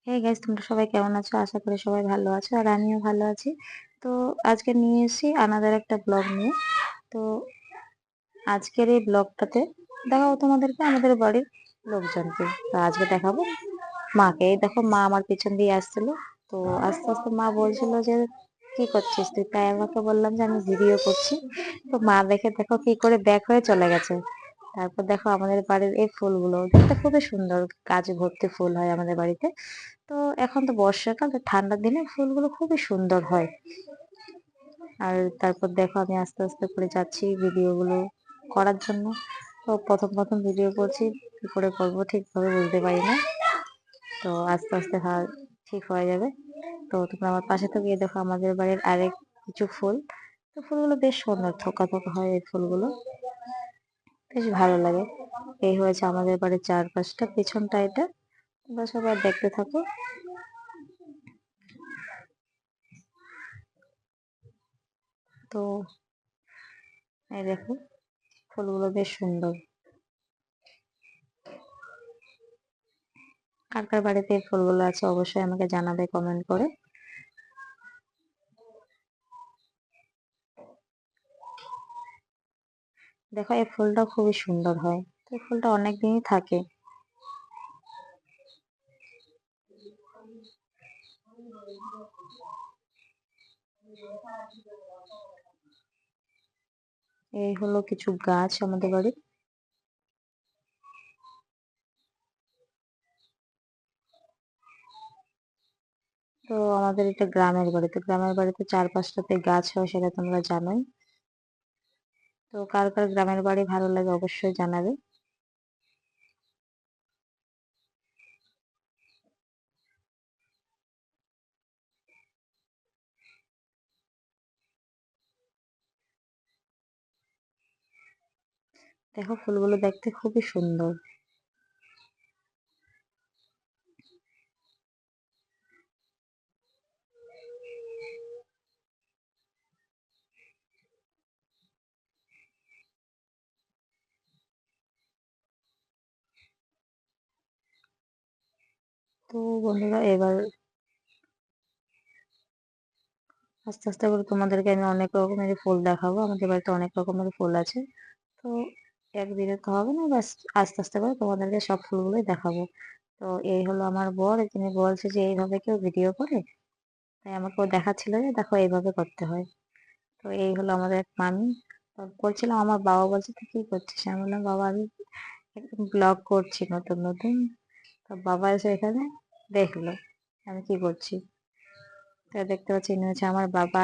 Hey guys, তোমরা সবাই কেমন আছো? আশা করি সবাই ভালো আছো আর আমিও ভালো আছি। তো আজকে নিয়ে এসেছি আনাদার একটা ব্লগ নিয়ে। তো আজকের এই ব্লগটাতে দেখাবো তোমাদেরকে আমাদের বাড়ির লোকজনকে। তো আজকে দেখাবো মাকে। এই দেখো, মা আমার পিছন দিয়ে আসছিল। তো আস্তে আস্তে মা বলছিল যে কি করছিস তুই, তাই আমাকে বললাম যে আমি ভিডিও করছি। তো মা দেখে দেখো কি করে ব্যাক হয়ে চলে গেছে। তারপর দেখো আমাদের বাড়ির এই ফুলগুলো দেখতে খুবই সুন্দর, গাছ ভর্তি ফুল হয় আমাদের বাড়িতে। তো এখন তো বর্ষাকাল, তো ঠান্ডার দিনে ফুলগুলো খুবই সুন্দর হয়। আর তারপর দেখো আমি আস্তে আস্তে করে যাচ্ছি ভিডিও গুলো করার জন্য। তো প্রথম প্রথম ভিডিও করছি, কি করে করবো ঠিকভাবে বুঝতে পারি না। তো আস্তে আস্তে ঠিক হয়ে যাবে। তো তোমরা আমার পাশে থেকে দেখো আমাদের বাড়ির আরেক কিছু ফুল। তো ফুলগুলো বেশ সুন্দর, থোকা থোকা হয় এই ফুলগুলো, বেশ ভালো লাগে। এই হয়েছে আমাদের বাড়ির চারপাশটা, পেছনটা এটা। তোমরা সবাই দেখতে থাকো। তো এই দেখো, ফুলগুলো বেশ সুন্দর। কার কার বাড়িতে এই ফুলগুলো আছে অবশ্যই আমাকে জানাবে কমেন্ট করে। দেখো এই ফুলটা খুবই সুন্দর হয়, তো এই ফুলটা অনেক দিনই থাকে। এই হলো কিছু গাছ আমাদের বাড়ির। তো আমাদের এটা গ্রামের বাড়ি, তো গ্রামের বাড়িতে চার পাঁচটাতে গাছ হয়, সেটা তোমরা জানোই। তো কার কার গ্রামের বাড়ি ভালো লাগে অবশ্যই জানাবে। দেখো ফুলগুলো দেখতে খুবই সুন্দর। তো বন্ধুরা, এবার আস্তে আস্তে করে তোমাদেরকে আমি অনেক রকমের ফুল দেখাবো। আমাদের বাড়িতে অনেক রকমের ফুল আছে। তো একদিনে তো হবে না, বাস আস্তে আস্তে করে তোমাদেরকে সব ফুলগুলোই দেখাবো। তো এই হলো আমার বর, তিনি বলছে যে এইভাবে কেউ ভিডিও করে, তাই আমাকেও দেখাচ্ছিল যে দেখো এইভাবে করতে হয়। তো এই হলো আমাদের এক মামি। তো বলছিলাম, আমার বাবা বলছে তুই কি করছিস, আমি বললাম বাবা আমি ব্লগ করছি নতুন নতুন। তো বাবা এসে এখানে দেখলো আমি কি করছি। তো দেখতে পাচ্ছি ইনি হচ্ছে আমার বাবা।